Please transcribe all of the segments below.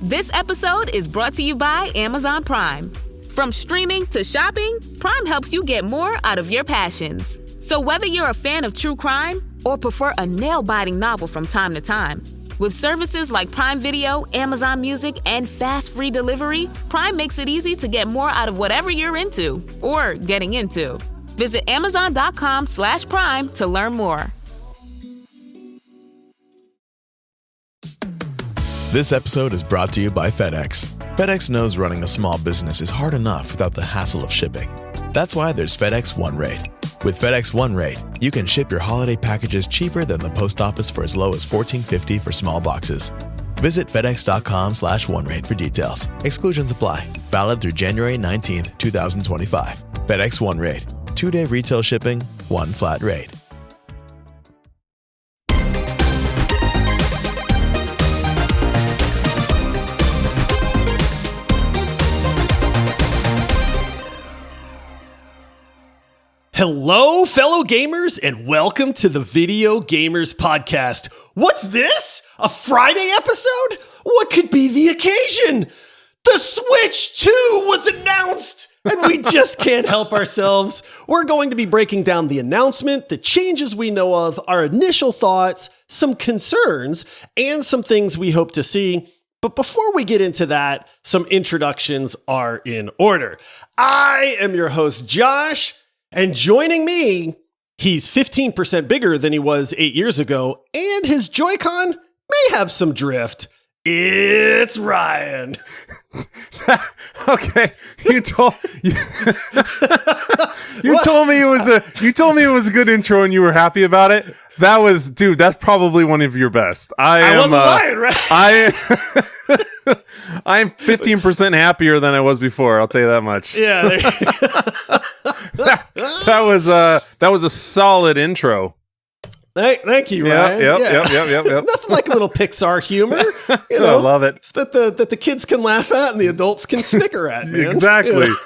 This episode is brought to you by Amazon Prime. From streaming to shopping, Prime helps you get more out of your passions. So whether you're a fan of true crime or prefer a nail-biting novel from time to time, with services like Prime Video, Amazon Music, and fast free delivery, Prime makes it easy to get more out of whatever you're into or getting into. Visit Amazon.com/Prime to learn more. This episode is brought to you by FedEx. FedEx knows running a small business is hard enough without the hassle of shipping. That's why there's FedEx One Rate. With FedEx One Rate, you can ship your holiday packages cheaper than the post office for as low as $14.50 for small boxes. Visit FedEx.com/OneRate for details. Exclusions apply. Valid through January 19, 2025. FedEx One Rate. 2-day retail shipping, one flat rate. Hello, fellow gamers, and welcome to the Video Gamers Podcast. What's this? A Friday episode? What could be the occasion? The Switch 2 was announced, and we just can't help ourselves. We're going to be breaking down the announcement, the changes we know of, our initial thoughts, some concerns, and some things we hope to see. But before we get into that, some introductions are in order. I am your host, Josh. And joining me, he's 15% bigger than he was 8 years ago, and his Joy-Con may have some drift. It's Ryan. Okay, you told me it was a good intro, and you were happy about it. That was, dude. That's probably one of your best. I wasn't lying, right? I'm 15% happier than I was before. I'll tell you that much. Yeah, that was a solid intro. Thank you, Ryan. Yep. Nothing like a little Pixar humor. You know, I love it. That the kids can laugh at and the adults can snicker at, man. Exactly. You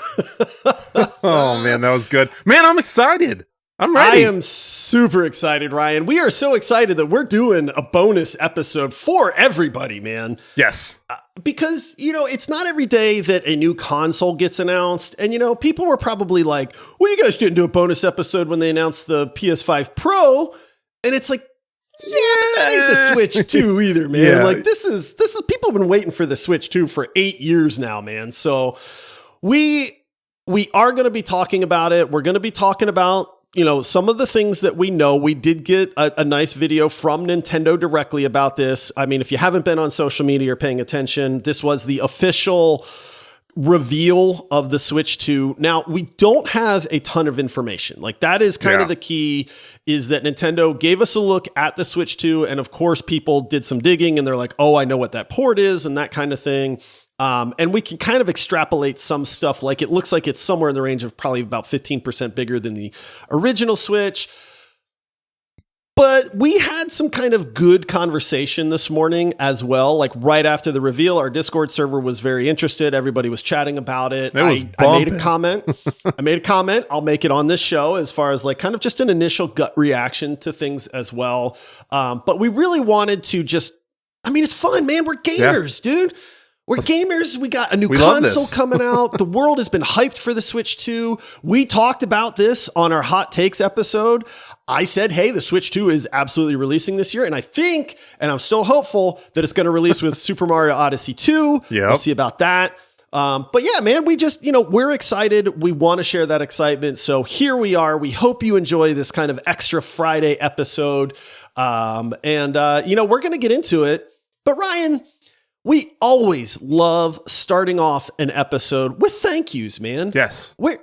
know? Oh, man, that was good. Man, I'm excited. I'm ready. I am super excited, Ryan. We are so excited that we're doing a bonus episode for everybody, man. Yes. Because, you know, it's not every day that a new console gets announced. And, you know, people were probably like, well, you guys didn't do a bonus episode when they announced the PS5 Pro. And it's like, yeah, but that ain't the Switch 2 either, man. Yeah. Like, this is people have been waiting for the Switch 2 for 8 years now, man. So we are going to be talking about it. We're going to be talking about, you know, some of the things that we know. We did get a nice video from Nintendo directly about this. I mean, if you haven't been on social media or paying attention, this was the official reveal of the Switch 2. Now, we don't have a ton of information. Like, that is kind of the key, is that Nintendo gave us a look at the Switch 2. And of course, people did some digging and they're like, oh, I know what that port is and that kind of thing. And we can kind of extrapolate some stuff. Like, it looks like it's somewhere in the range of probably about 15% bigger than the original Switch. But we had some kind of good conversation this morning as well. Like, right after the reveal, our Discord server was very interested. Everybody was chatting about it. I made a comment. I'll make it on this show as far as like kind of just an initial gut reaction to things as well. But we really wanted to just, I mean, it's fun, man. We're gamers, dude. We're gamers. We got a new console coming out. The world has been hyped for the Switch 2. We talked about this on our Hot Takes episode. I said, hey, the Switch 2 is absolutely releasing this year. And I think, and I'm still hopeful, that it's going to release with Super Mario Odyssey 2. Yep. We'll see about that. But yeah, man, we just, you know, we're excited. We want to share that excitement. So here we are. We hope you enjoy this kind of extra Friday episode. You know, we're going to get into it. But Ryan, we always love starting off an episode with thank yous, man. Yes. We're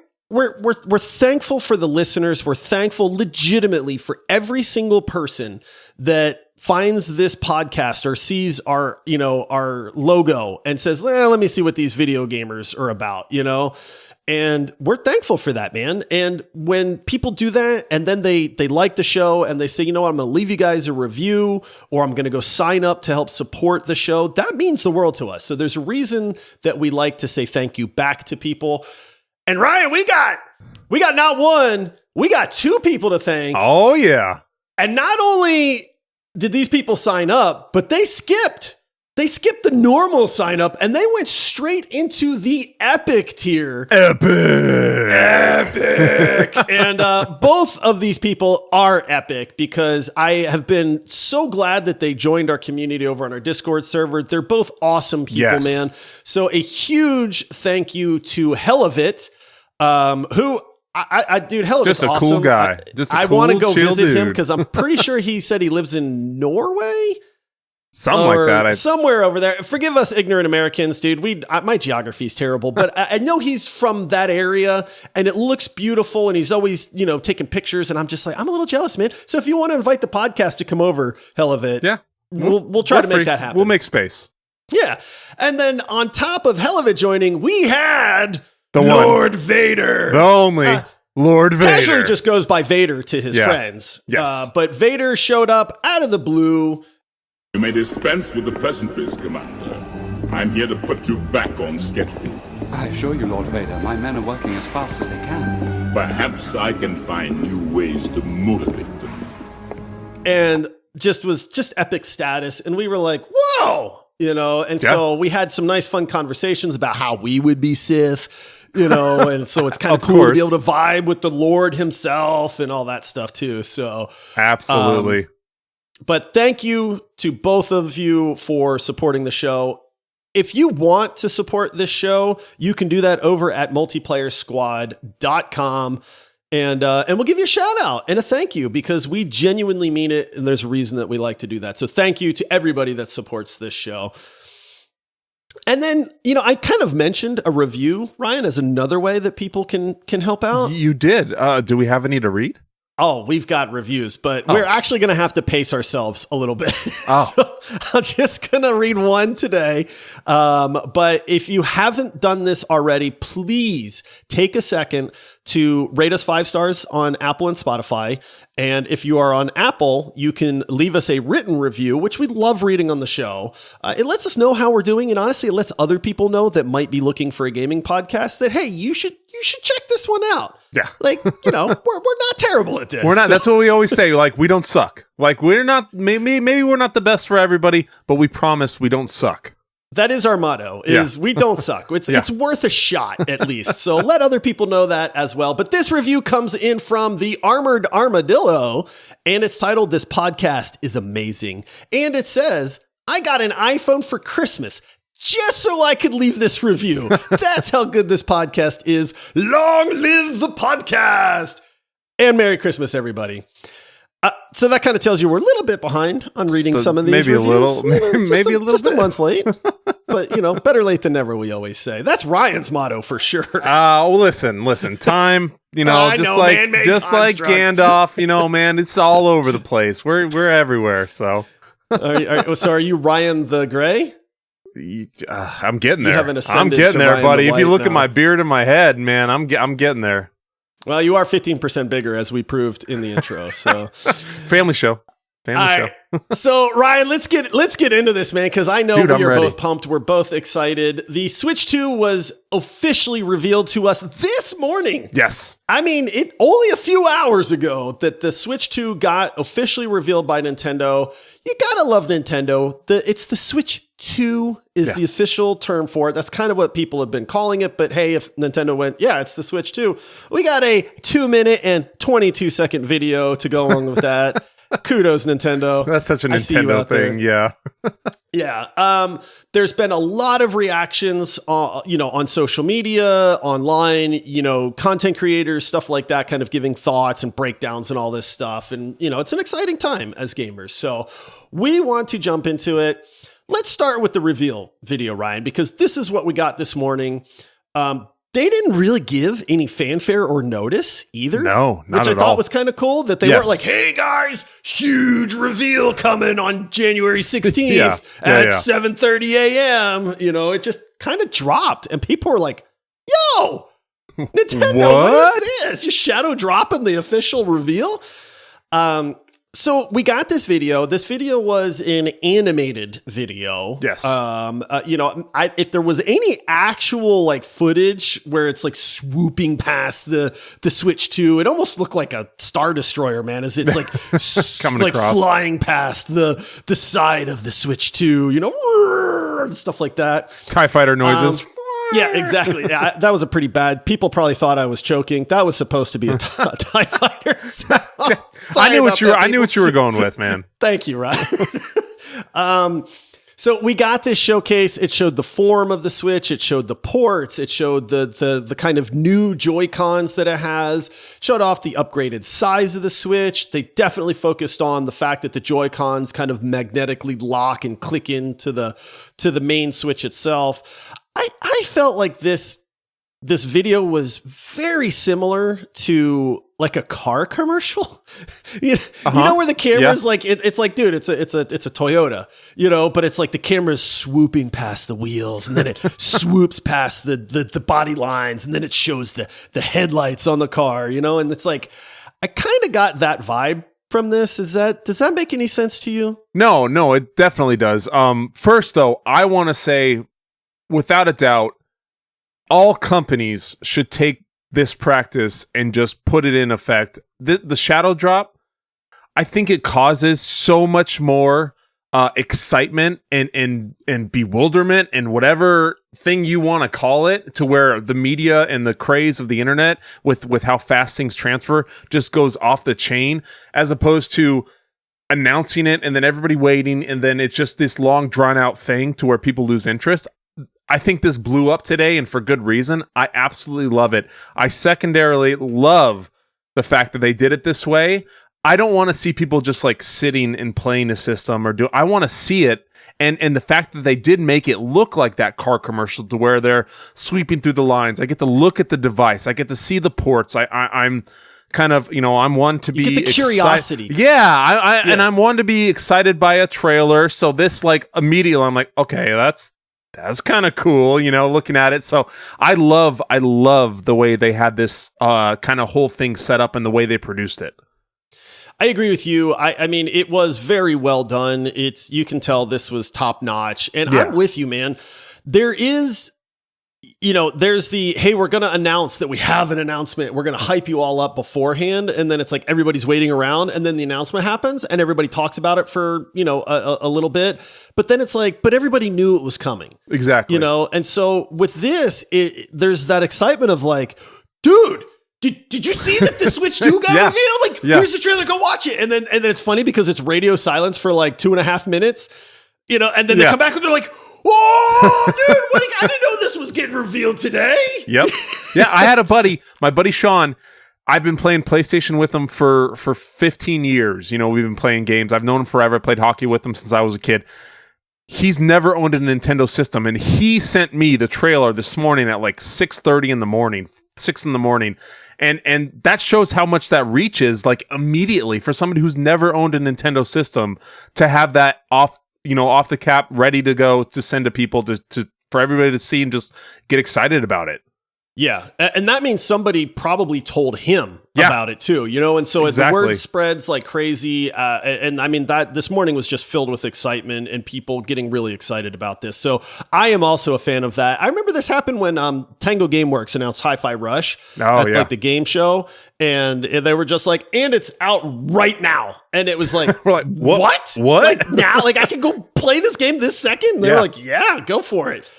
thankful for the listeners. We're thankful legitimately for every single person that finds this podcast or sees our logo and says, let me see what these video gamers are about, you know? And we're thankful for that, man. And when people do that and then they like the show and they say, you know what, I'm going to leave you guys a review or I'm going to go sign up to help support the show, that means the world to us. So there's a reason that we like to say thank you back to people. And Ryan, we got not one, we got two people to thank. Oh, yeah. And not only did these people sign up, but they skipped They skipped the normal sign up and they went straight into the epic tier. Epic. And both of these people are epic because I have been so glad that they joined our community over on our Discord server. They're both awesome people, man. So a huge thank you to Hellavit, who dude, Hellavit's just a awesome. Cool guy. I want to go visit him because I'm pretty sure he said he lives in Norway. Something like that. Somewhere over there. Forgive us ignorant Americans, dude. My geography is terrible, but I know he's from that area and it looks beautiful and he's always, taking pictures and I'm just like, I'm a little jealous, man. So if you want to invite the podcast to come over, Hellavit, we'll try to make that happen. We'll make space. Yeah. And then on top of Hellavit joining, we had Lord Vader. The only Lord Vader. Casually just goes by Vader to his friends. Yes. But Vader showed up out of the blue. You may dispense with the pleasantries, Commander. I'm here to put you back on schedule. I assure you, Lord Vader, my men are working as fast as they can. Perhaps I can find new ways to motivate them. And was epic status. And we were like, whoa, and so we had some nice fun conversations about how we would be Sith, and so it's kind of cool to be able to vibe with the Lord himself and all that stuff too. So absolutely. But thank you to both of you for supporting the show. If you want to support this show, you can do that over at multiplayersquad.com. And we'll give you a shout out and a thank you because we genuinely mean it. And there's a reason that we like to do that. So thank you to everybody that supports this show. And then, I kind of mentioned a review, Ryan, as another way that people can help out. You did. Do we have any to read? Oh, we've got reviews, but we're actually going to have to pace ourselves a little bit. So I'm just going to read one today. But if you haven't done this already, please take a second to rate us 5 stars on Apple and Spotify. And if you are on Apple, you can leave us a written review, which we love reading on the show. It lets us know how we're doing. And honestly, it lets other people know that might be looking for a gaming podcast that, hey, you should check this one out. Yeah. Like, we're not terrible at this. We're not. So. That's what we always say. Like, we don't suck. Like, we're not, maybe we're not the best for everybody, but we promise we don't suck. That is our motto, is we don't suck. It's worth a shot, at least. So let other people know that as well. But this review comes in from the Armored Armadillo, and it's titled, "This Podcast is Amazing." And it says, "I got an iPhone for Christmas just so I could leave this review. That's how good this podcast is. Long live the podcast. And Merry Christmas, everybody." So that kind of tells you we're a little bit behind on reading some of these reviews. Maybe a little just a month late. But, better late than never, we always say. That's Ryan's motto for sure. Listen, time, just like Gandalf, man, it's all over the place. We're everywhere, so. Are you Ryan the Gray? I'm getting there. I'm getting there, Ryan buddy. the If you look now. at my beard and my head, man, I'm getting there. Well, you are 15% bigger, as we proved in the intro. So, family show. So, Ryan, let's get into this, man, because I know we are both pumped. We're both excited. The Switch 2 was officially revealed to us this morning. Yes. I mean, it only a few hours ago that the Switch 2 got officially revealed by Nintendo. You gotta love Nintendo. It's the Switch 2 is the official term for it. That's kind of what people have been calling it. But hey, if Nintendo went, it's the Switch 2, we got a 2-minute and 22-second video to go along with that. Kudos, Nintendo. That's such a Nintendo thing. Yeah. There's been a lot of reactions, on social media, online, content creators, stuff like that, kind of giving thoughts and breakdowns and all this stuff. And, it's an exciting time as gamers. So we want to jump into it. Let's start with the reveal video, Ryan, because this is what we got this morning. They didn't really give any fanfare or notice either. No, not which at I thought all. was kind of cool that they weren't like, "Hey guys, huge reveal coming on January 16th at 7:30 a.m." It just kind of dropped, and people were like, "Yo, Nintendo, what is this? You're shadow dropping the official reveal?" So we got this video. This video was an animated video. Yes. If there was any actual like footage where it's like swooping past the Switch 2, it almost looked like a Star Destroyer, man, as it's like coming across, flying past the side of the Switch 2, and stuff like that. TIE fighter noises. Yeah, exactly. Yeah, that was a pretty bad. People probably thought I was choking. That was supposed to be a TIE fighter. So, I knew what you were going with, man. Thank you, Ryan. So we got this showcase. It showed the form of the Switch. It showed the ports. It showed the kind of new Joy-Cons that it has. Showed off the upgraded size of the Switch. They definitely focused on the fact that the Joy-Cons kind of magnetically lock and click into the main Switch itself. I felt like this video was very similar to like a car commercial. you know where the camera's like it's like, dude, it's a Toyota, but it's like the camera's swooping past the wheels, and then it swoops past the body lines, and then it shows the headlights on the car, and it's like I kind of got that vibe from this. Does that make any sense to you? No, it definitely does. First though, I want to say, without a doubt, all companies should take this practice and just put it in effect. The shadow drop, I think it causes so much more excitement and bewilderment and whatever thing you want to call it, to where the media and the craze of the internet with how fast things transfer just goes off the chain, as opposed to announcing it and then everybody waiting, and then it's just this long drawn out thing to where people lose interest. I think this blew up today, and for good reason. I absolutely love it. I secondarily love the fact that they did it this way. I don't want to see people just like sitting and playing a system I want to see it. And the fact that they did make it look like that car commercial, to where they're sweeping through the lines. I get to look at the device. I get to see the ports. I'm kind of, I'm one to be get the curiosity. Yeah, and I'm one to be excited by a trailer. So this, like, immediately I'm like, okay, that's kind of cool, looking at it. So I love the way they had this kind of whole thing set up and the way they produced it. I agree with you. I mean, it was very well done. You can tell this was top notch, and yeah. I'm with you, man. There is, there's the, hey, we're going to announce that we have an announcement. We're going to hype you all up beforehand. And then it's like everybody's waiting around, and then the announcement happens and everybody talks about it for, a little bit. But then it's like, but everybody knew it was coming. Exactly. And so with this, there's that excitement of like, dude, did you see that the Switch 2 got revealed? Like, here's the trailer, go watch it. And then it's funny because it's radio silence for like 2.5 minutes, and then they come back and they're like, oh, dude, I didn't know this was getting revealed today. Yep. Yeah, I had my buddy Sean. I've been playing PlayStation with him for 15 years. We've been playing games. I've known him forever. I played hockey with him since I was a kid. He's never owned a Nintendo system, and he sent me the trailer this morning at like 6:30 in the morning, 6 in the morning. And that shows how much that reaches, like, immediately for somebody who's never owned a Nintendo system to have that off the cap, ready to go to send to people for everybody to see and just get excited about it. Yeah. And that means somebody probably told him about it too, and so the word spreads like crazy. And I mean, that this morning was just filled with excitement and people getting really excited about this. So I am also a fan of that. I remember this happened when Tango Gameworks announced Hi-Fi Rush at like the game show, and they were just like, and it's out right now. And it was like, we're like, what? Like now, like I can go play this game this second. And they were like, yeah, go for it.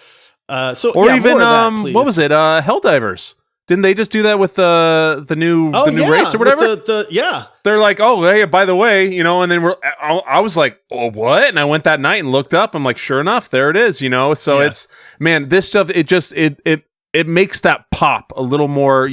Even what was it? Helldivers. Didn't they just do that with the new race or whatever? They're like, oh, hey, by the way, and then I was like, oh, what? And I went that night and looked up. I'm like, sure enough, there it is. So it's, man, this stuff. It just it makes that pop a little more,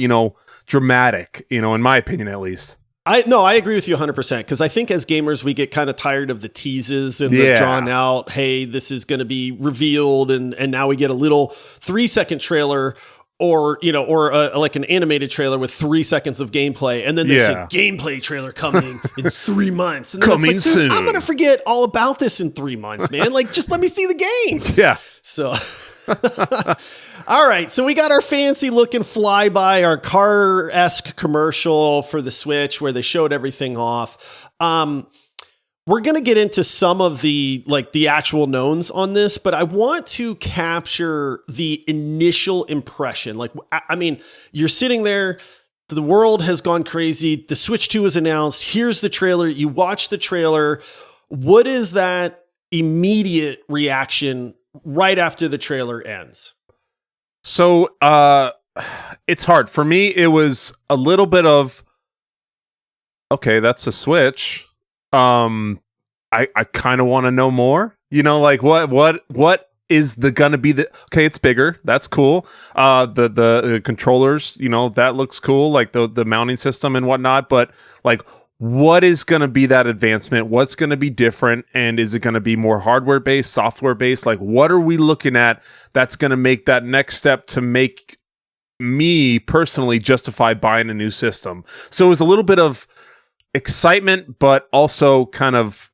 dramatic. In my opinion, at least. I agree with you 100%, because I think as gamers, we get kind of tired of the teases and the drawn out, hey, this is going to be revealed. And now we get a little 3-second trailer or like an animated trailer with 3 seconds of gameplay. And then there's a gameplay trailer coming in 3 months. And then coming it's like, soon. I'm going to forget all about this in 3 months, man. Like, just let me see the game. Yeah. So... All right, so we got our fancy looking flyby, our car-esque commercial for the Switch where they showed everything off. We're going to get into some of the actual knowns on this, but I want to capture the initial impression. Like, I mean, you're sitting there, the world has gone crazy. The Switch 2 is announced. Here's the trailer. You watch the trailer. What is that immediate reaction right after the trailer ends? So, it's hard. For me, it was a little bit of, okay, that's a Switch. I kind of want to know more, like what is gonna be okay, it's bigger. That's cool. The controllers, that looks cool. Like the mounting system and whatnot, but like, what is going to be that advancement? What's going to be different? And is it going to be more hardware based, software based? Like, what are we looking at that's going to make that next step to make me personally justify buying a new system? So it was a little bit of excitement, but also kind of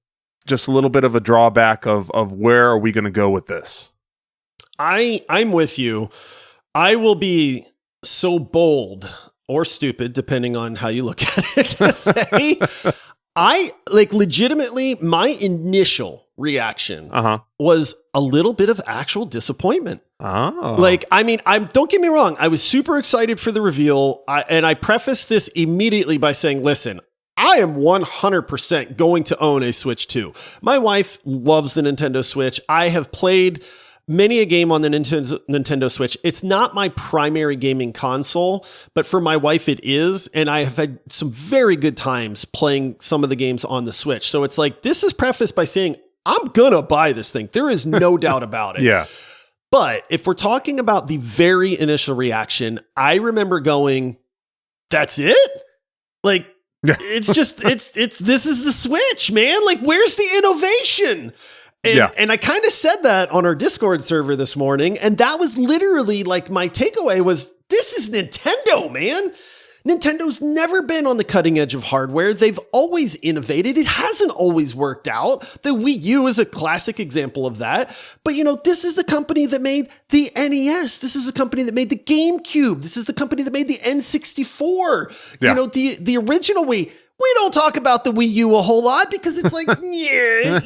just a little bit of a drawback of where are we going to go with this? I'm with you. I will be so bold or stupid, depending on how you look at it, to say, I legitimately, my initial reaction was a little bit of actual disappointment. Oh. Don't get me wrong. I was super excited for the reveal. And I prefaced this immediately by saying, listen, I am 100% going to own a Switch 2. My wife loves the Nintendo Switch. I have played many a game on the Nintendo Switch. It's not my primary gaming console, but for my wife it is, and I have had some very good times playing some of the games on the Switch. So it's like, this is prefaced by saying, I'm gonna buy this thing. There is no doubt about it. Yeah. But if we're talking about the very initial reaction, I remember going, that's it? Like, it's just, this is the Switch, man. Like, where's the innovation? And I kind of said that on our Discord server this morning. And that was literally like my takeaway was, this is Nintendo, man. Nintendo's never been on the cutting edge of hardware. They've always innovated. It hasn't always worked out. The Wii U is a classic example of that. But, this is the company that made the NES. This is the company that made the GameCube. This is the company that made the N64. Yeah. The original Wii. We don't talk about the Wii U a whole lot because it's like, yeah,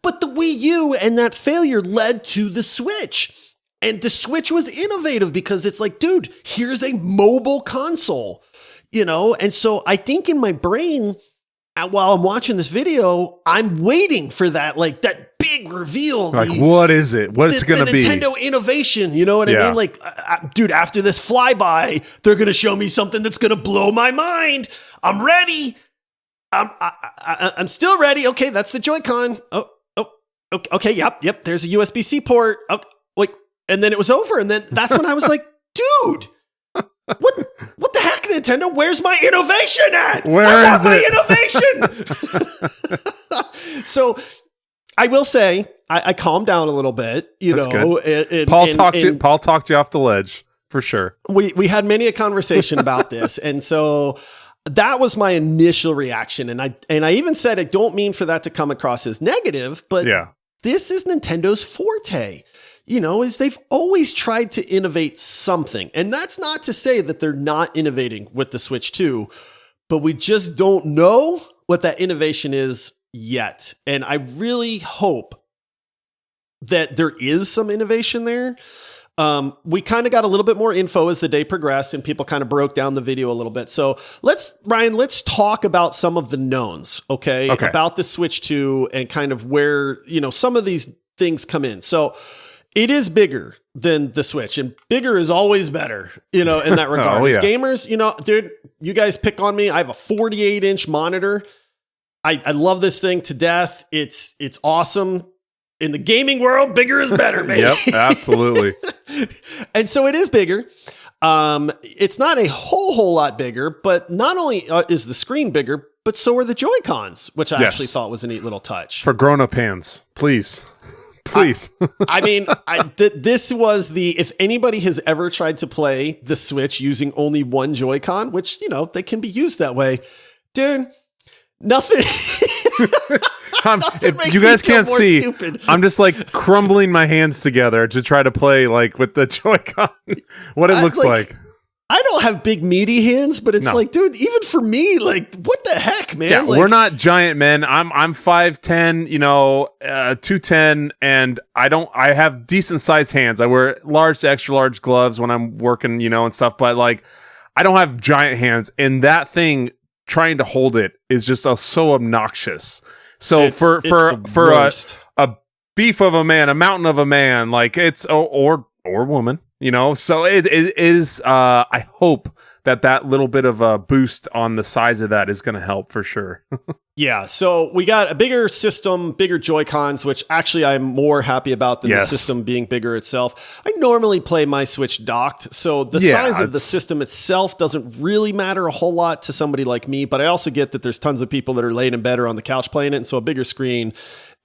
but the Wii U and that failure led to the Switch. And the Switch was innovative because it's like, dude, here's a mobile console, And so I think in my brain, while I'm watching this video, I'm waiting for that, that big reveal. Like, what is it? What's it going to be? Nintendo innovation, you know what I mean? Like, dude, after this flyby, they're going to show me something that's going to blow my mind. I'm ready. I'm still ready. Okay, that's the Joy-Con. Oh, okay, yep. There's a USB-C port. Okay, and then it was over. And then that's when I was like, dude, what the heck, Nintendo? Where's my innovation at? Where is it? Innovation. So I will say I calmed down a little bit. That's good. Paul talked you off the ledge for sure. We had many a conversation about this, and so that was my initial reaction. And I even said I don't mean for that to come across as negative, but this is Nintendo's forte. Is they've always tried to innovate something. And that's not to say that they're not innovating with the Switch 2, but we just don't know what that innovation is yet. And I really hope that there is some innovation there. We kind of got a little bit more info as the day progressed and people kind of broke down the video a little bit. So let's talk about some of the knowns, okay? About the Switch 2 and kind of where, some of these things come in. So it is bigger than the Switch, and bigger is always better, in that regard. As gamers, dude, you guys pick on me. I have a 48-inch monitor. I love this thing to death. It's awesome. In the gaming world, bigger is better, man. Yep, absolutely. And so it is bigger. It's not a whole lot bigger, but not only is the screen bigger, but so are the Joy-Cons, which I actually thought was a neat little touch. For grown-up hands, please. Please. This was if anybody has ever tried to play the Switch using only one Joy-Con, which, they can be used that way, dude, nothing. If you guys can't see, stupid. I'm just crumbling my hands together to try to play with the Joy-Con, what it looks like. I don't have big meaty hands, but it's No. like, dude, even for me, like, what the heck, man? Yeah, Like, we're not giant men. I'm 5'10", 210, and I have decent sized hands. I wear large to extra large gloves when I'm working, and stuff, but like I don't have giant hands, and that thing trying to hold it is just so obnoxious. So it's for worst. a beef of a man, a mountain of a man, like it's or woman, so it is I hope that little bit of a boost on the size of that is going to help for sure. Yeah, so we got a bigger system, bigger Joy-Cons, which actually I'm more happy about than the system being bigger itself. I normally play my Switch docked, so the size of the system itself doesn't really matter a whole lot to somebody like me, but I also get that there's tons of people that are laying in bed or on the couch playing it, and so a bigger screen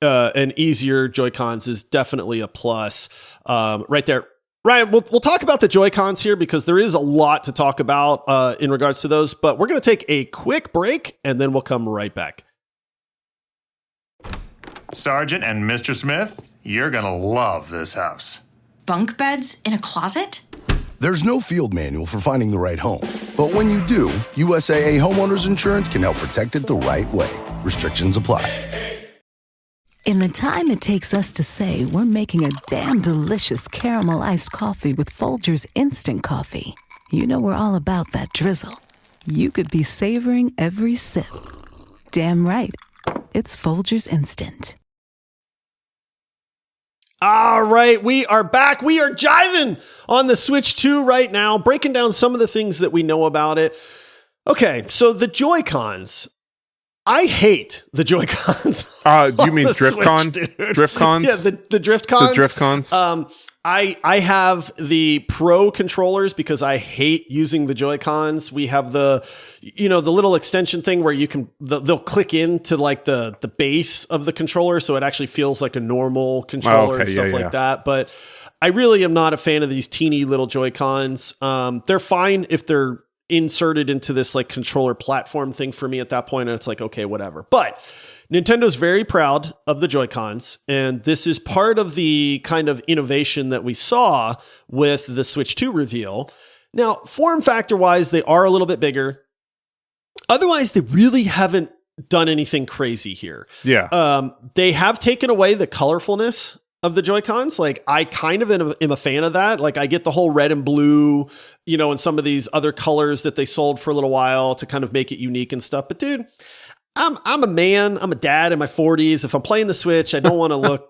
and easier Joy-Cons is definitely a plus right there. Ryan, we'll talk about the Joy-Cons here because there is a lot to talk about in regards to those, but we're going to take a quick break and then we'll come right back. Sergeant and Mr. Smith, you're going to love this house. Bunk beds in a closet? There's no field manual for finding the right home. But when you do, USAA Homeowners Insurance can help protect it the right way. Restrictions apply. In the time it takes us to say we're making a damn delicious caramel iced coffee with Folgers Instant Coffee, we're all about that drizzle. You could be savoring every sip. Damn right. It's Folgers Instant. All right, we are back. We are jiving on the Switch 2 right now, breaking down some of the things that we know about it. Okay, so the Joy-Cons. I hate the Joy-Cons. Do you mean DriftCon? DriftCons? Yeah, the DriftCons. The DriftCons. I have the Pro controllers because I hate using the Joy-Cons. We have the little extension thing where they'll click into like the base of the controller, so it actually feels like a normal controller and stuff like that. But I really am not a fan of these teeny little Joy-Cons. They're fine if they're inserted into this like controller platform thing for me at that point, and it's like, okay, whatever. But Nintendo's very proud of the Joy-Cons, and this is part of the kind of innovation that we saw with the Switch 2 reveal. Now, form factor wise, they are a little bit bigger. Otherwise, they really haven't done anything crazy here. Yeah. They have taken away the colorfulness of the Joy-Cons. Like, I kind of am a fan of that. Like, I get the whole red and blue, and some of these other colors that they sold for a little while to kind of make it unique and stuff. But dude, I'm a man, I'm a dad in my 40s. If I'm playing the Switch, I don't want to look,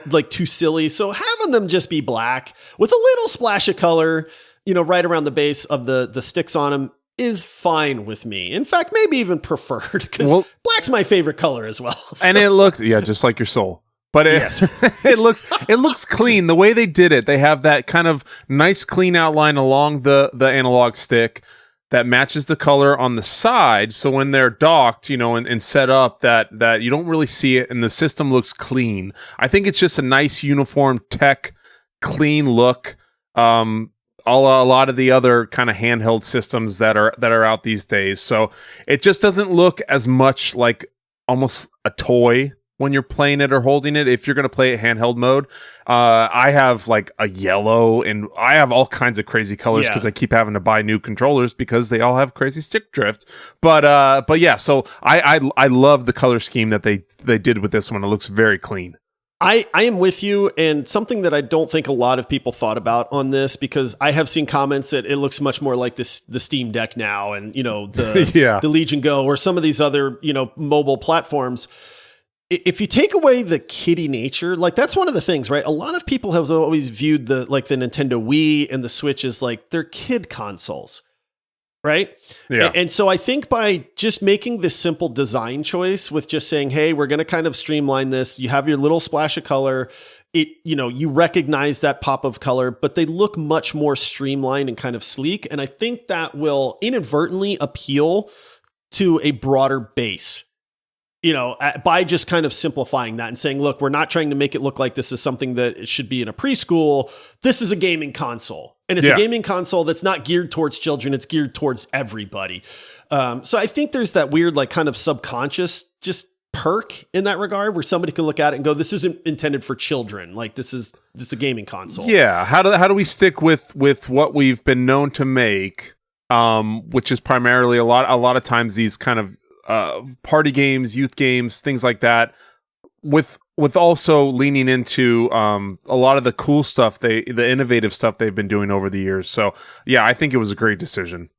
like too silly. So having them just be black with a little splash of color, right around the base of the sticks on them is fine with me. In fact, maybe even preferred because black's my favorite color as well. So. And it looks, just like your soul. But it looks clean. The way they did it, they have that kind of nice clean outline along the analog stick that matches the color on the side. So when they're docked, and set up, that you don't really see it, and the system looks clean. I think it's just a nice uniform tech, clean look. A lot of the other kind of handheld systems that are out these days. So it just doesn't look as much like almost a toy when you're playing it or holding it. If you're going to play it handheld mode, I have like a yellow, and I have all kinds of crazy colors because I keep having to buy new controllers because they all have crazy stick drift. But yeah, so I love the color scheme that they did with this one. It looks very clean. I am with you, and something that I don't think a lot of people thought about on this, because I have seen comments that it looks much more like the Steam Deck now, and the Legion Go or some of these other mobile platforms. If you take away the kiddie nature, like that's one of the things, right? A lot of people have always viewed the Nintendo Wii and the Switch as like they're kid consoles, right? Yeah. And so I think by just making this simple design choice with just saying, hey, we're going to kind of streamline this. You have your little splash of color. You recognize that pop of color, but they look much more streamlined and kind of sleek. And I think that will inadvertently appeal to a broader base. By just kind of simplifying that and saying, look, we're not trying to make it look like this is something that it should be in a preschool. This is a gaming console. And it's a gaming console that's not geared towards children. It's geared towards everybody. So I think there's that weird, like kind of subconscious, just perk in that regard where somebody can look at it and go, this isn't intended for children. Like this is a gaming console. Yeah. How do we stick with what we've been known to make, which is primarily a lot of times these kind of party games, youth games, things like that, with also leaning into a lot of the cool stuff, the innovative stuff they've been doing over the years. So yeah, I think it was a great decision.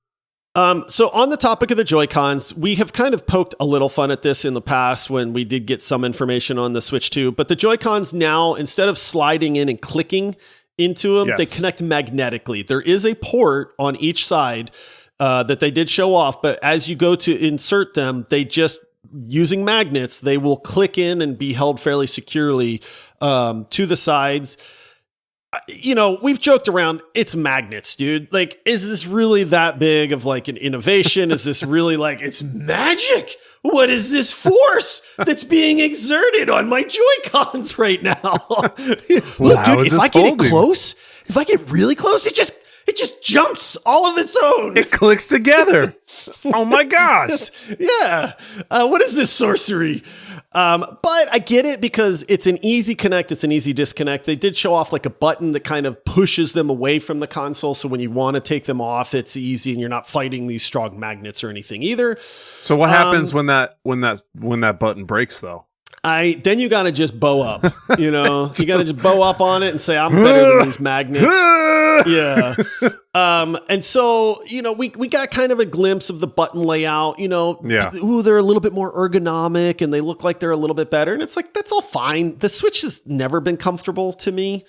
So on the topic of the Joy-Cons, we have kind of poked a little fun at this in the past when we did get some information on the Switch 2, but the Joy-Cons now, instead of sliding in and clicking into them, they connect magnetically. There is a port on each side that they did show off, but as you go to insert them, they just, using magnets, they will click in and be held fairly securely to the sides. You know, we've joked around, it's magnets, dude. Like, is this really that big of like an innovation? Is this really like, it's magic? What is this force that's being exerted on my Joy-Cons right now? Look, dude, if I get it close, if I get really close, it just jumps all of its own. It clicks together. Oh my gosh. Yeah. What is this sorcery? But I get it because it's an easy connect. It's an easy disconnect. They did show off like a button that kind of pushes them away from the console. So when you want to take them off, it's easy and you're not fighting these strong magnets or anything either. So what happens when that button breaks though? Then you got to just bow up, you know, you got to just bow up on it and say, I'm better than these magnets. Yeah. And so, you know, we got kind of a glimpse of the button layout, you know, ooh, they're a little bit more ergonomic and they look like they're a little bit better. And it's like, that's all fine. The Switch has never been comfortable to me.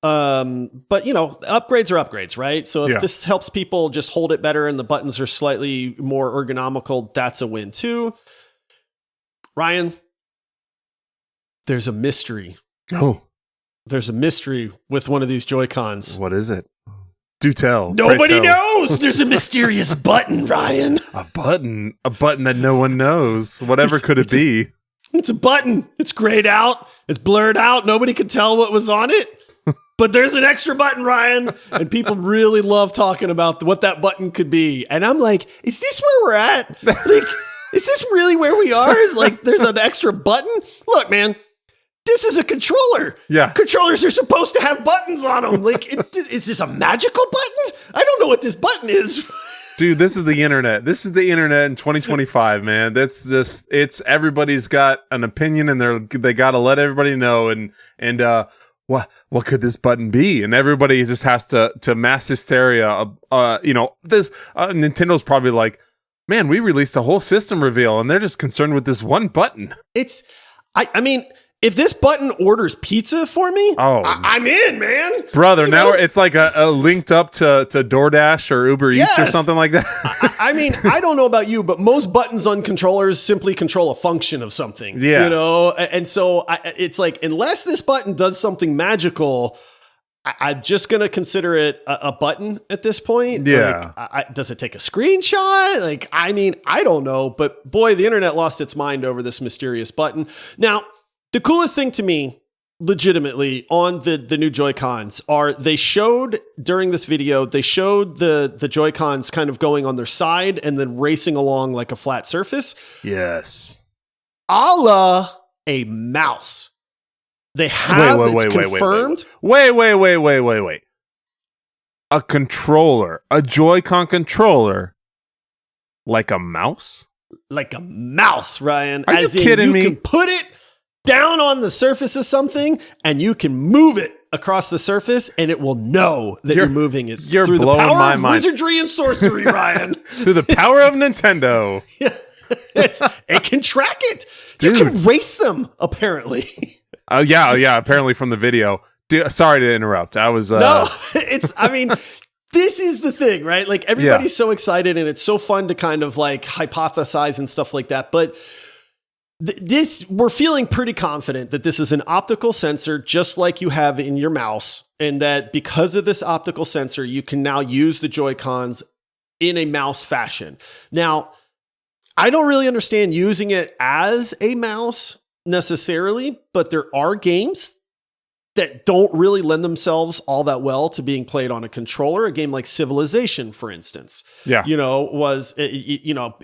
But you know, upgrades are upgrades, right? So if this helps people just hold it better and the buttons are slightly more ergonomical, that's a win too. Ryan, there's a mystery. Oh, there's a mystery with one of these Joy-Cons. What is it? Do tell. Nobody knows. There's a mysterious button, Ryan. A button that no one knows. Whatever could it be? It's a button. It's grayed out. It's blurred out. Nobody could tell what was on it. But there's an extra button, Ryan. And people really love talking about what that button could be. And I'm like, is this where we're at? Like, is this really where we are? Is like, there's an extra button? Look, man. This is a controller. Yeah. Controllers are supposed to have buttons on them. Like, is this a magical button? I don't know what this button is. Dude, this is the internet. This is the internet in 2025, man. That's just, everybody's got an opinion and they got to let everybody know. And what could this button be? And everybody just has to mass hysteria. You know, this Nintendo's probably like, man, we released a whole system reveal and they're just concerned with this one button. I mean, if this button orders pizza for me, I'm in, man. Brother, now it's like a linked up to DoorDash or Uber Eats or something like that. I mean, I don't know about you, but most buttons on controllers simply control a function of something. Yeah. You know? And so it's like, unless this button does something magical, I'm just going to consider it a button at this point. Yeah. Like, does it take a screenshot? Like, I mean, I don't know. But boy, the internet lost its mind over this mysterious button. Now, the coolest thing to me, legitimately, on the new Joy-Cons are they showed during this video, they showed the Joy-Cons kind of going on their side and then racing along like a flat surface. Yes. A la a mouse. They have confirmed. Wait. A controller, a Joy-Con controller, like a mouse? Like a mouse, Ryan. Are you kidding me? You can put it down on the surface of something and you can move it across the surface and it will know that you're moving it. You're through blowing the power my of mind. Wizardry and sorcery, Ryan. Through the power of Nintendo. It can track it. Dude. You can race them, apparently. Yeah, apparently from the video. Dude, sorry to interrupt. I was No, I mean, this is the thing, right? Like everybody's so excited and it's so fun to kind of like hypothesize and stuff like that. But we're feeling pretty confident that this is an optical sensor, just like you have in your mouse. And that because of this optical sensor, you can now use the Joy-Cons in a mouse fashion. Now, I don't really understand using it as a mouse necessarily, but there are games that don't really lend themselves all that well to being played on a controller. A game like Civilization, for instance, was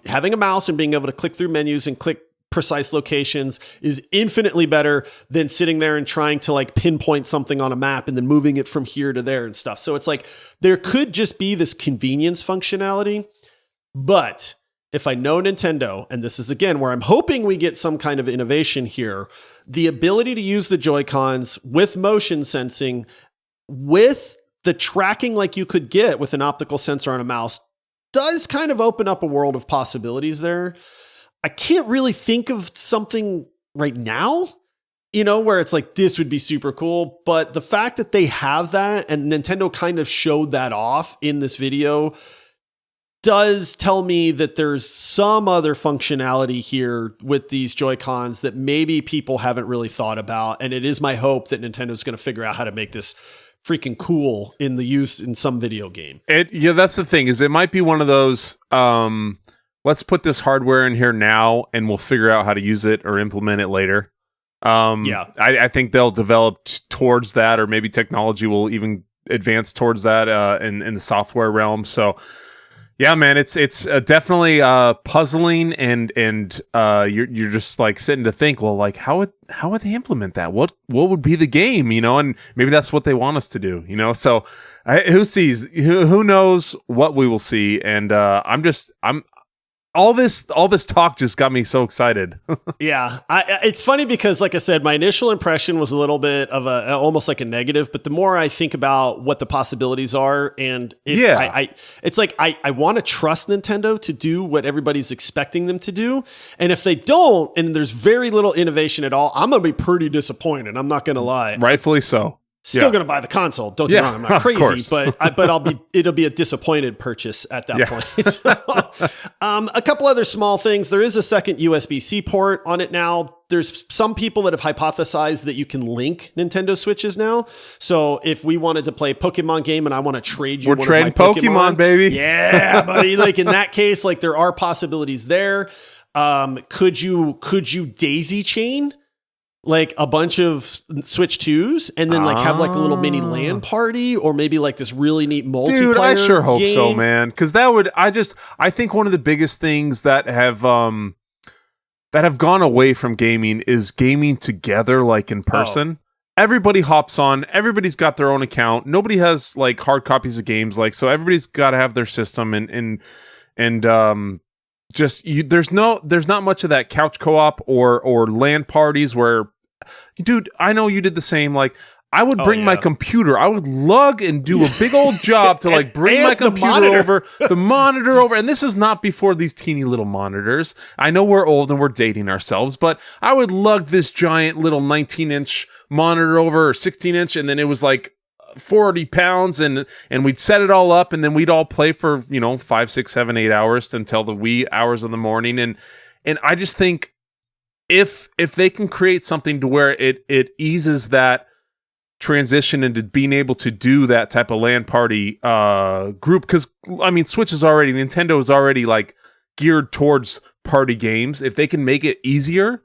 having a mouse and being able to click through menus and click precise locations is infinitely better than sitting there and trying to like pinpoint something on a map and then moving it from here to there and stuff. So it's like there could just be this convenience functionality. But if I know Nintendo, and this is again where I'm hoping we get some kind of innovation here, the ability to use the Joy-Cons with motion sensing, with the tracking like you could get with an optical sensor on a mouse, does kind of open up a world of possibilities there. I can't really think of something right now, where it's like, this would be super cool. But the fact that they have that, and Nintendo kind of showed that off in this video, does tell me that there's some other functionality here with these Joy-Cons that maybe people haven't really thought about. And it is my hope that Nintendo's going to figure out how to make this freaking cool in the use in some video game. That's the thing, is it might be one of those, let's put this hardware in here now and we'll figure out how to use it or implement it later. I think they'll develop towards that, or maybe technology will even advance towards that in the software realm. So yeah, man, it's definitely puzzling, and you're just like sitting to think, well, like how would they implement that? What would be the game, And maybe that's what they want us to do, So who knows what we will see, and I'm all this talk just got me so excited. Yeah, it's funny because, like I said, my initial impression was a little bit of almost like a negative, but the more I think about what the possibilities are, and it's like I want to trust Nintendo to do what everybody's expecting them to do, and if they don't, and there's very little innovation at all, I'm gonna be pretty disappointed. I'm not gonna lie. Rightfully so. Still going to buy the console. Don't get me wrong. I'm not crazy, but it'll be a disappointed purchase at that point. So, a couple other small things. There is a second USB-C port on it now. There's some people that have hypothesized that you can link Nintendo Switches now. So if we wanted to play a Pokemon game and I want to trade you, we're trading Pokemon, baby. Yeah, buddy. Like in that case, like there are possibilities there. Could you daisy chain like a bunch of Switch 2s and then like have like a little mini LAN party, or maybe like this really neat multiplayer Dude, I sure hope game? so, man. Because that would, I think one of the biggest things that have gone away from gaming is gaming together, like in person. Everybody hops on. Everybody's got their own account. Nobody has like hard copies of games, like, so everybody's got to have their system and there's not much of that couch co-op or LAN parties where, dude, I know you did the same. Like, I would bring my computer. I would lug and do a big old job to like bring my computer the monitor over. And this is not before these teeny little monitors. I know we're old and we're dating ourselves, but I would lug this giant little 19-inch monitor over, or 16-inch, and then it was like 40 pounds, and we'd set it all up, and then we'd all play for 5, 6, 7, 8 hours until the wee hours of the morning. And I just think if they can create something to where it eases that transition into being able to do that type of LAN party group, because I mean Nintendo is already like geared towards party games. If they can make it easier,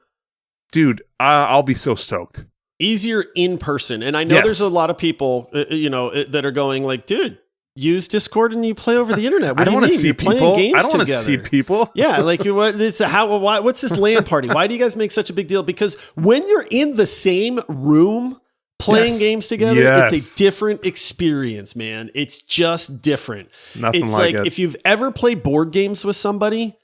dude, I'll be so stoked. Easier in person. And I know there's a lot of people, that are going like, dude, use Discord and you play over the internet. I don't want to see people. I don't want to see people. Yeah, like what's this LAN party? Why do you guys make such a big deal? Because when you're in the same room playing games together, it's a different experience, man. It's just different. Nothing like it. If you've ever played board games with somebody,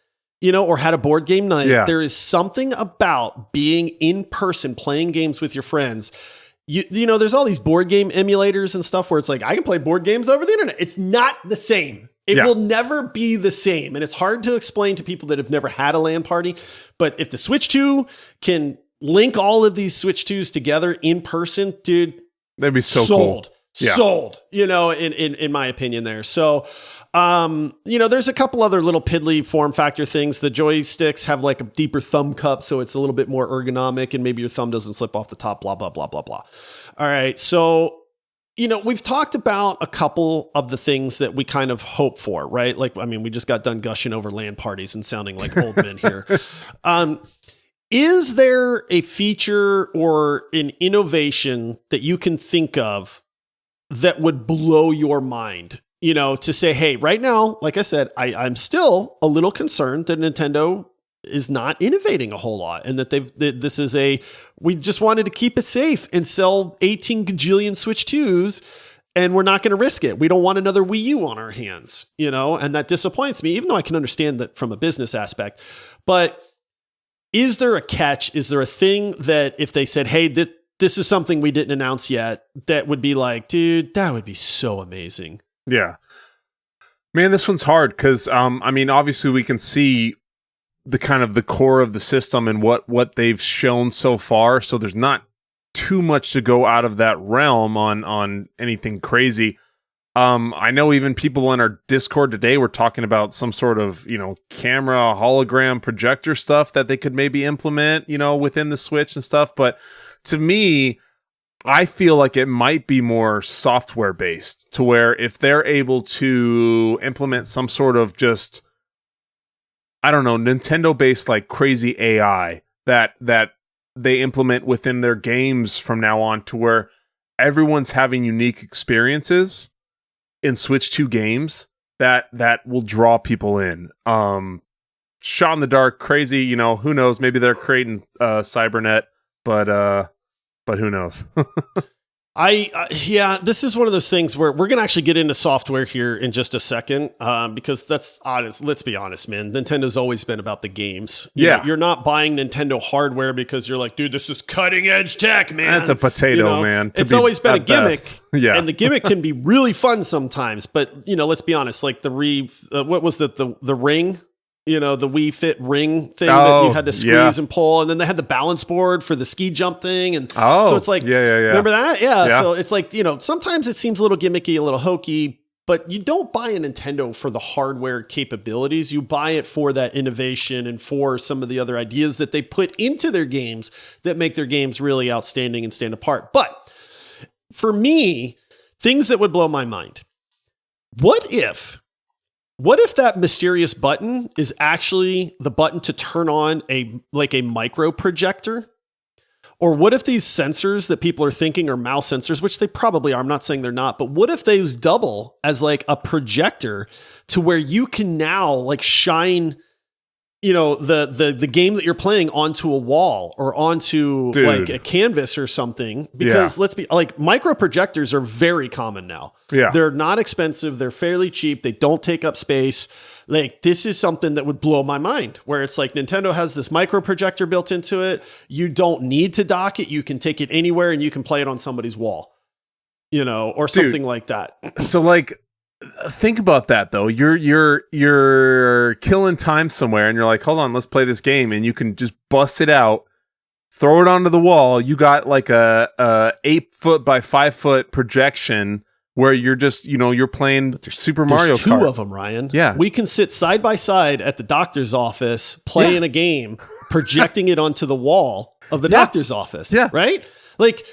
or had a board game night, there is something about being in person playing games with your friends. There's all these board game emulators and stuff where it's like, I can play board games over the internet. It's not the same. It will never be the same. And it's hard to explain to people that have never had a LAN party. But if the Switch 2 can link all of these Switch 2s together in person, dude, that'd be so sold. Cool. Sold, in my opinion there. So, there's a couple other little piddly form factor things. The joysticks have like a deeper thumb cup, so it's a little bit more ergonomic, and maybe your thumb doesn't slip off the top, blah, blah, blah, blah, blah. All right. So, we've talked about a couple of the things that we kind of hope for, right? Like, I mean, we just got done gushing over LAN parties and sounding like old men here. Is there a feature or an innovation that you can think of that would blow your mind? To say, hey, right now, like I said, I'm still a little concerned that Nintendo is not innovating a whole lot, and that we just wanted to keep it safe and sell 18 gajillion Switch 2s, and we're not going to risk it. We don't want another Wii U on our hands, and that disappoints me, even though I can understand that from a business aspect. But is there a catch? Is there a thing that if they said, hey, this is something we didn't announce yet, that would be like, dude, that would be so amazing? Yeah. Man, this one's hard because, obviously we can see the kind of the core of the system and what they've shown so far. So there's not too much to go out of that realm on anything crazy. I know even people in our Discord today were talking about some sort of, camera, hologram, projector stuff that they could maybe implement, within the Switch and stuff. But to me, I feel like it might be more software based, to where if they're able to implement some sort of just, I don't know, Nintendo based like crazy AI that they implement within their games from now on, to where everyone's having unique experiences in Switch 2 games that will draw people in. Shot in the dark, crazy, who knows? Maybe they're creating Cybernet, but who knows? This is one of those things where we're going to actually get into software here in just a second, because that's honest. Let's be honest, man. Nintendo's always been about the games. You're not buying Nintendo hardware because you're like, dude, this is cutting edge tech, man. That's a potato, man. It's always been a gimmick. Yeah. And the gimmick can be really fun sometimes, but let's be honest, like what was the ring? The Wii Fit ring thing that you had to squeeze and pull. And then they had the balance board for the ski jump thing. And so it's like, remember that? Yeah. So it's like, sometimes it seems a little gimmicky, a little hokey, but you don't buy a Nintendo for the hardware capabilities. You buy it for that innovation and for some of the other ideas that they put into their games that make their games really outstanding and stand apart. But for me, things that would blow my mind. What if that mysterious button is actually the button to turn on a micro projector? Or what if these sensors that people are thinking are mouse sensors, which they probably are, I'm not saying they're not, but what if those double as like a projector to where you can now like shine, the game that you're playing onto a wall or onto like a canvas or something? Because let's be like, micro projectors are very common now. Yeah. They're not expensive. They're fairly cheap. They don't take up space. Like, this is something that would blow my mind, where it's like Nintendo has this micro projector built into it. You don't need to dock it. You can take it anywhere and you can play it on somebody's wall, or something like that. So like, think about that though. You're killing time somewhere and you're like, hold on, let's play this game, and you can just bust it out, throw it onto the wall. You got like a 8 foot by 5 foot projection where you're just, you're playing Super Mario Kart. There's two of them, Ryan. Yeah. We can sit side by side at the doctor's office playing a game, projecting it onto the wall of the doctor's office. Yeah. Right? Like,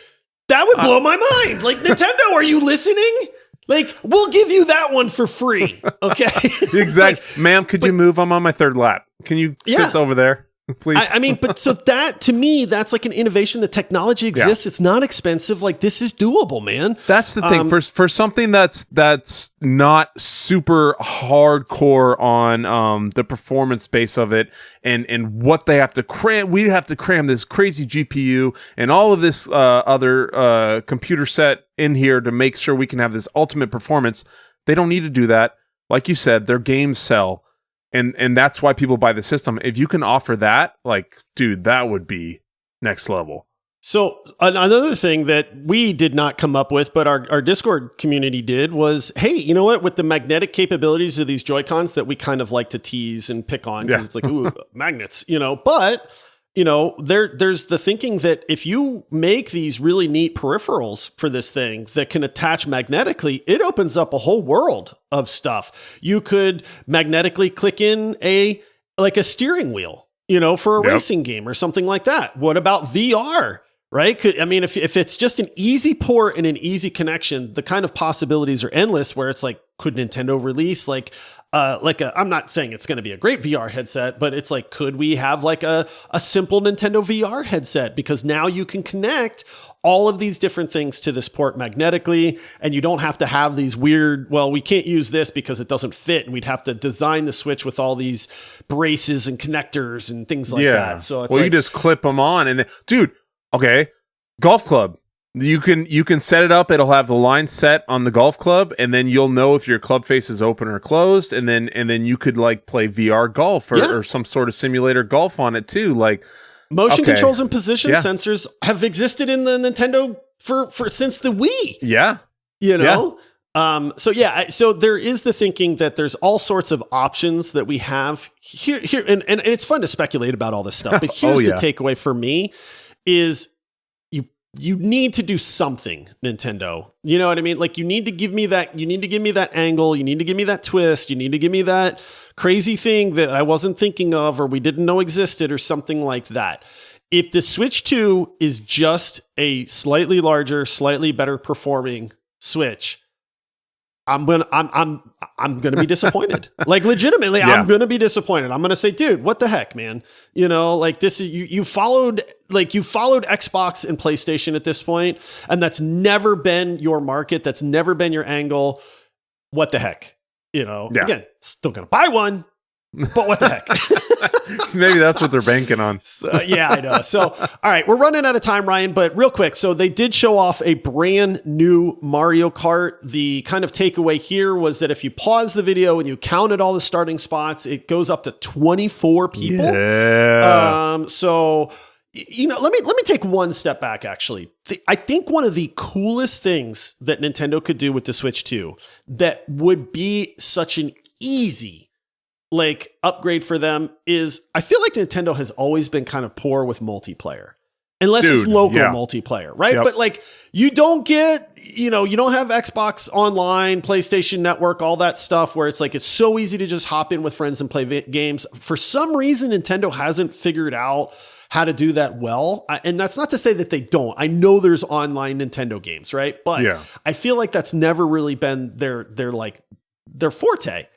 that would blow my mind. Like, Nintendo, are you listening? Like, we'll give you that one for free. Okay. Exactly. Ma'am, could you move? I'm on my third lap. Can you sit over there, please? But so that, to me, that's like an innovation. The technology exists. It's not expensive. Like, this is doable, man. That's the thing. For something that's not super hardcore on the performance base of it and what they have to cram. We have to cram this crazy GPU and all of this other computer set in here to make sure we can have this ultimate performance. They don't need to do that. Like you said, their games sell. And that's why people buy the system. If you can offer that, like, dude, that would be next level. So another thing that we did not come up with, but our Discord community did, was, hey, you know what? With the magnetic capabilities of these Joy-Cons that we kind of like to tease and pick on, because it's like, ooh, magnets, but there's the thinking that if you make these really neat peripherals for this thing that can attach magnetically, it opens up a whole world of stuff. You could magnetically click in a steering wheel, for a racing game or something like that. What about VR? Right? If it's just an easy port and an easy connection, the kind of possibilities are endless, where it's like, could Nintendo release I'm not saying it's going to be a great VR headset, but it's like, could we have like a simple Nintendo VR headset? Because now you can connect all of these different things to this port magnetically, and you don't have to have these weird, well, we can't use this because it doesn't fit, and we'd have to design the Switch with all these braces and connectors and things like that. So it's you just clip them on, and then, dude, okay, golf club. You can set it up. It'll have the line set on the golf club, and then you'll know if your club face is open or closed, and then you could like play VR golf or some sort of simulator golf on it too. Like motion controls and position sensors have existed in the Nintendo for since the Wii. Yeah, you know. Yeah. So there is the thinking that there's all sorts of options that we have here, and it's fun to speculate about all this stuff. But here's the takeaway for me is. You need to do something, Nintendo. You know what I mean? Like you need to give me that angle. You need to give me that twist. You need to give me that crazy thing that I wasn't thinking of or we didn't know existed or something like that. If the Switch 2 is just a slightly larger, slightly better performing Switch, I'm gonna be disappointed. Like legitimately, I'm gonna be disappointed. I'm gonna say, dude, what the heck, man? You know, like this is you followed Xbox and PlayStation at this point, and that's never been your market. That's never been your angle. What the heck? You know, again, still gonna buy one, but what the heck? Maybe that's what they're banking on. Yeah, I know. So, all right, we're running out of time, Ryan, but real quick. So they did show off a brand new Mario Kart. The kind of takeaway here was that if you pause the video and you counted all the starting spots, it goes up to 24 people. Yeah. So, you know, let me take one step back, actually. I think one of the coolest things that Nintendo could do with the Switch 2 that would be such an easy like upgrade for them is I feel like Nintendo has always been kind of poor with multiplayer. Unless it's local multiplayer, right? But like you don't get, you know, you don't have Xbox Online, PlayStation Network, all that stuff where it's like it's so easy to just hop in with friends and play games. For some reason, Nintendo hasn't figured out how to do that well. And that's not to say that they don't. I know there's online Nintendo games, right? But I feel like that's never really been their forte.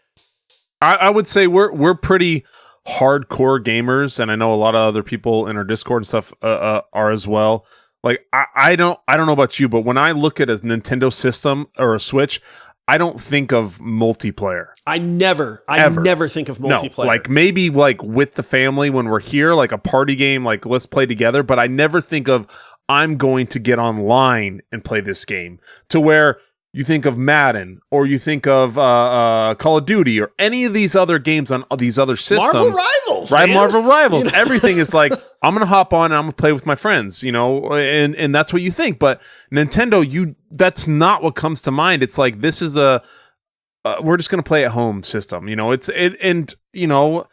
I would say we're pretty hardcore gamers, and I know a lot of other people in our Discord and stuff are as well. Like I don't know about you, but when I look at a Nintendo system or a Switch, I don't think of multiplayer. I never think of multiplayer. No, like maybe like with the family when we're here, like a party game, like let's play together. But I never think of I'm going to get online and play this game to where. You think of Madden, or you think of Call of Duty, or any of these other games on these other systems. Marvel Rivals, right? Man. Marvel Rivals. You know? Everything is like, I'm gonna hop on and I'm gonna play with my friends, you know, and that's what you think. But Nintendo, that's not what comes to mind. It's like this is we're just gonna play at home system, you know. And you know,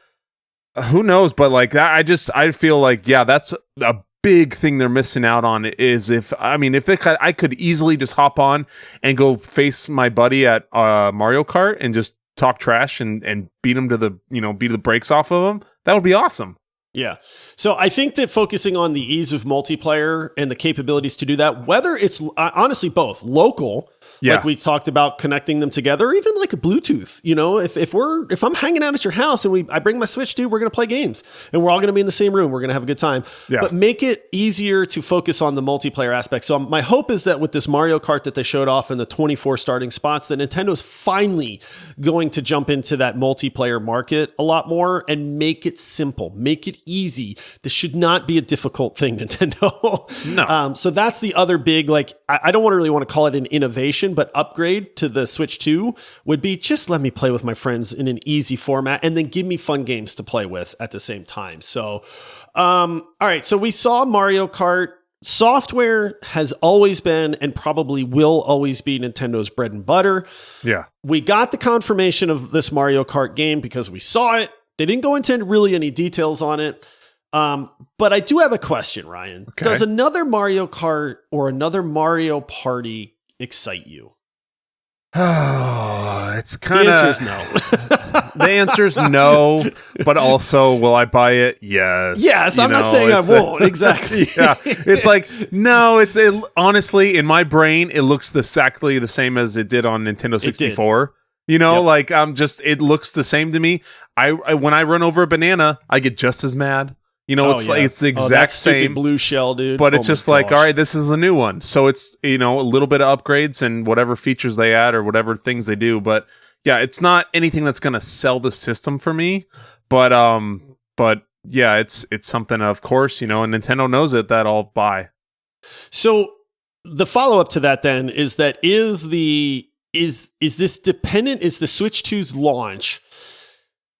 who knows? But like I feel like that's a big thing they're missing out on is I could easily just hop on and go face my buddy at Mario Kart and just talk trash and beat him to the brakes off of him. That would be awesome. Yeah. So I think that focusing on the ease of multiplayer and the capabilities to do that, whether it's honestly both local, like we talked about connecting them together, or even like a Bluetooth, you know, if I'm hanging out at your house and I bring my Switch, dude, we're going to play games and we're all going to be in the same room. We're going to have a good time, but make it easier to focus on the multiplayer aspect. So my hope is that with this Mario Kart that they showed off in the 24 starting spots, that Nintendo's finally going to jump into that multiplayer market a lot more and make it simple, make it easy. This should not be a difficult thing, Nintendo. No. So that's the other big, like, I don't really want to call it an innovation, but upgrade to the Switch 2 would be just let me play with my friends in an easy format and then give me fun games to play with at the same time. So, all right. So we saw Mario Kart. Software has always been and probably will always be Nintendo's bread and butter. Yeah. We got the confirmation of this Mario Kart game because we saw it. They didn't go into really any details on it. But I do have a question, Ryan. Okay. Does another Mario Kart or another Mario Party excite you? Oh, it's kind of... The answer is no. The answer is no, but also, will I buy it? Yes. Yes, I'm not saying I won't. Exactly. Yeah. It's like, no, honestly, in my brain, it looks exactly the same as it did on Nintendo 64. You know, it looks the same to me. When I run over a banana, I get just as mad. You know, it's the exact same blue shell, dude. But it's just like, all right, this is a new one. So it's, a little bit of upgrades and whatever features they add or whatever things they do. But yeah, it's not anything that's going to sell the system for me. But yeah, it's something, of course, and Nintendo knows it, that I'll buy. So the follow up to that then is that is the Switch 2's launch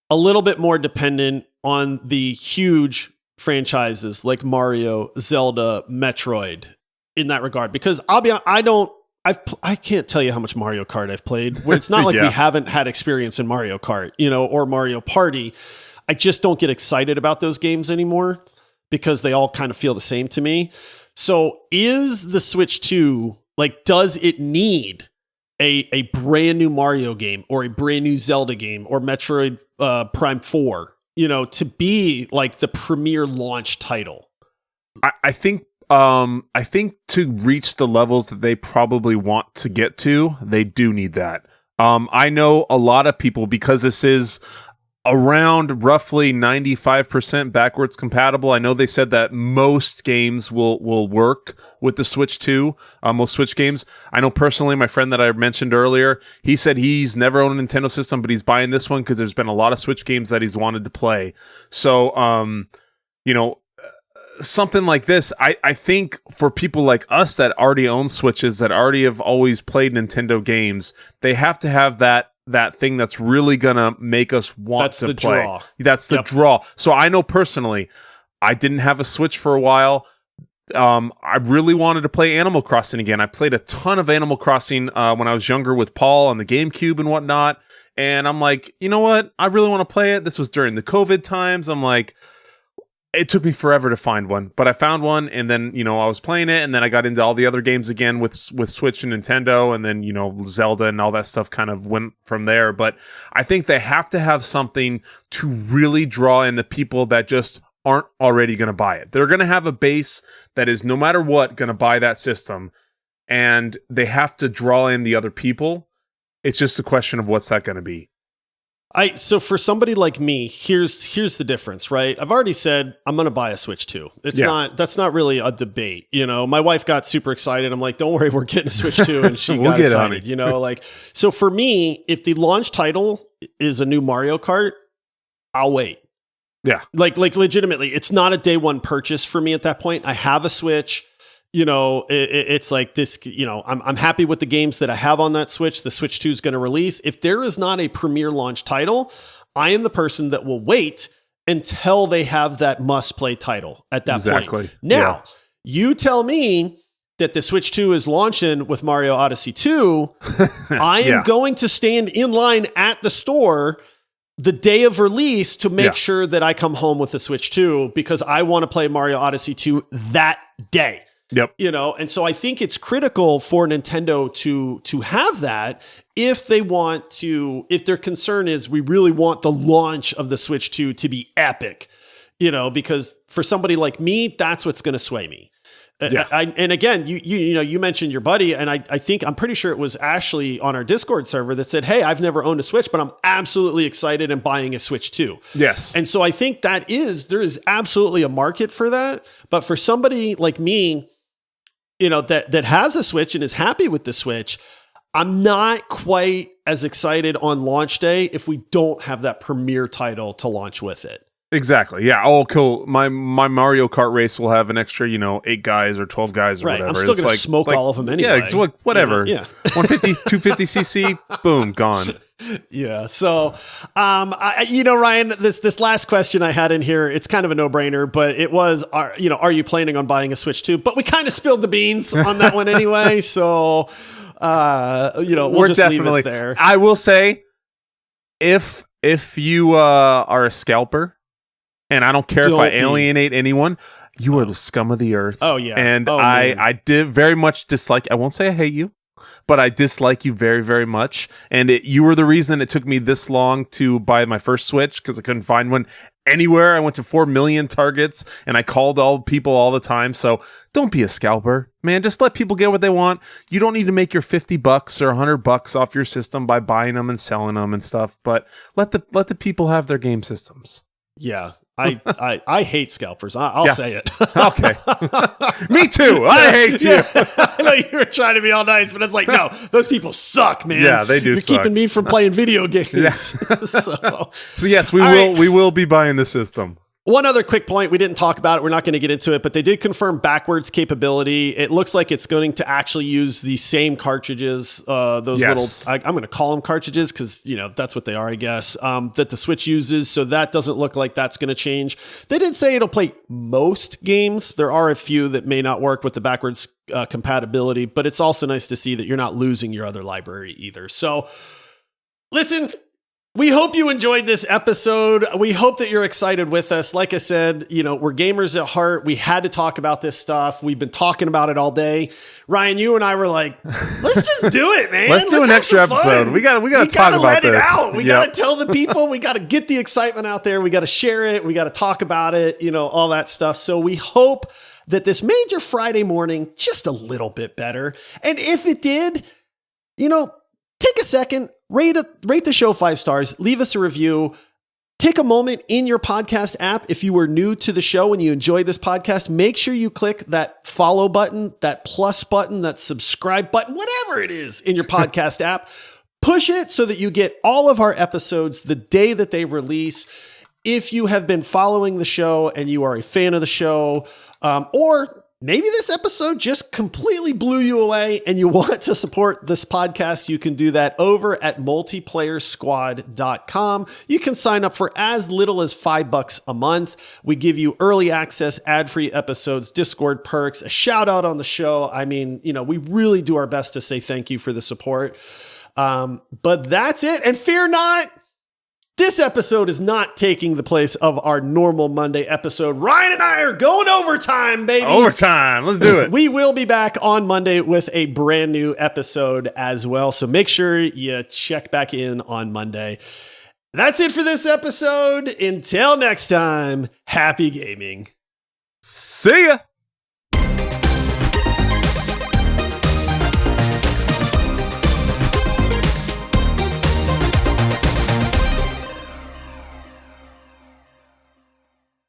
a little bit more dependent on the huge franchises like Mario, Zelda, Metroid in that regard? Because I'll be honest, I can't tell you how much Mario Kart I've played, where it's not like we haven't had experience in Mario Kart, or Mario Party. I just don't get excited about those games anymore because they all kind of feel the same to me. So is the Switch 2, does it need a brand new Mario game or a brand new Zelda game or Metroid Prime 4, to be the premier launch title? I think to reach the levels that they probably want to get to, they do need that. I know a lot of people, because this is around roughly 95% backwards compatible. I know they said that most games will work with the Switch 2, most Switch games. I know personally, my friend that I mentioned earlier, he said he's never owned a Nintendo system, but he's buying this one because there's been a lot of Switch games that he's wanted to play. So, something like this, I think for people like us that already own Switches, that already have always played Nintendo games, they have to have that thing that's really gonna make us want to play. Draw. That's the draw. So I know personally, I didn't have a Switch for a while. I really wanted to play Animal Crossing again. I played a ton of Animal Crossing when I was younger with Paul on the GameCube and whatnot. And I'm like, you know what? I really want to play it. This was during the COVID times. I'm like, it took me forever to find one, but I found one, and then, I was playing it, and then I got into all the other games again with Switch and Nintendo, and then, Zelda and all that stuff kind of went from there. But I think they have to have something to really draw in the people that just aren't already going to buy it. They're going to have a base that is, no matter what, going to buy that system, and they have to draw in the other people. It's just a question of what's that going to be. So for somebody like me, here's the difference, right? I've already said I'm going to buy a Switch 2. That's not really a debate. My wife got super excited. I'm like, don't worry, we're getting a Switch 2. And she got excited, so for me, if the launch title is a new Mario Kart, I'll wait. Yeah. Like legitimately, it's not a day one purchase for me at that point. I have a Switch. It's like this, I'm happy with the games that I have on that Switch. The Switch 2 is going to release. If there is not a premier launch title, I am the person that will wait until they have that must play title at that point. Now, you tell me that the Switch 2 is launching with Mario Odyssey 2. I am going to stand in line at the store the day of release to make sure that I come home with the Switch 2 because I want to play Mario Odyssey 2 that day. Yep. And so I think it's critical for Nintendo to have that if their concern is we really want the launch of the Switch 2 to be epic, because for somebody like me, that's what's going to sway me. Yeah. And again, you mentioned your buddy, and I'm pretty sure it was Ashley on our Discord server that said, hey, I've never owned a Switch, but I'm absolutely excited and buying a Switch 2. Yes. And so I think there is absolutely a market for that. But for somebody like me, that has a Switch and is happy with the Switch, I'm not quite as excited on launch day if we don't have that premier title to launch with it. Exactly. Yeah. Oh, cool. My Mario Kart race will have an extra, 8 guys or 12 guys or whatever. I'm still going to smoke all of them anyway. Yeah. It's whatever. Yeah. 150, 250 cc, boom, gone. Yeah. So, Ryan, this last question I had in here, it's kind of a no-brainer, but it was, are you planning on buying a Switch 2? But we kind of spilled the beans on that one anyway. So, we'll just leave it there. I will say, if you are a scalper, and I don't care if I alienate anyone, you are the scum of the earth. Oh, yeah. And I did very much dislike, I won't say I hate you, but I dislike you very, very much. And you were the reason it took me this long to buy my first Switch, because I couldn't find one anywhere. I went to 4 million Targets, and I called all people all the time. So don't be a scalper, man. Just let people get what they want. You don't need to make your $50 or $100 off your system by buying them and selling them and stuff. But let the people have their game systems. Yeah. I hate scalpers. I'll say it. Okay. Me too. I hate you. I know you were trying to be all nice, but it's like, no, those people suck, man. Yeah, they do. You're suck. keeping me from playing video games. Yeah. So yes, we will be buying the system. One other quick point, we didn't talk about it, we're not going to get into it, but they did confirm backwards capability. It looks like it's going to actually use the same cartridges, those little, I'm going to call them cartridges because, that's what they are, I guess, that the Switch uses. So that doesn't look like that's going to change. They did say it'll play most games. There are a few that may not work with the backwards compatibility, but it's also nice to see that you're not losing your other library either. So listen, we hope you enjoyed this episode. We hope that you're excited with us. Like I said, we're gamers at heart. We had to talk about this stuff. We've been talking about it all day. Ryan, you and I were like, let's just do it, man. Let's do an extra episode. We got to talk about let this. It out. We got to tell the people. We got to get the excitement out there. We got to share it. We got to talk about it, all that stuff. So we hope that this made your Friday morning just a little bit better. And if it did, take a second, rate the show 5 stars, leave us a review. Take a moment in your podcast app. If you were new to the show and you enjoyed this podcast, make sure you click that follow button, that plus button, that subscribe button, whatever it is in your podcast app. Push it so that you get all of our episodes the day that they release. If you have been following the show and you are a fan of the show, or maybe this episode just completely blew you away and you want to support this podcast, you can do that over at multiplayersquad.com. You can sign up for as little as $5 a month. We give you early access, ad-free episodes, Discord perks, a shout out on the show. I mean, we really do our best to say thank you for the support. But that's it. And fear not, this episode is not taking the place of our normal Monday episode. Ryan and I are going overtime, baby. Overtime. Let's do it. We will be back on Monday with a brand new episode as well. So make sure you check back in on Monday. That's it for this episode. Until next time, happy gaming. See ya.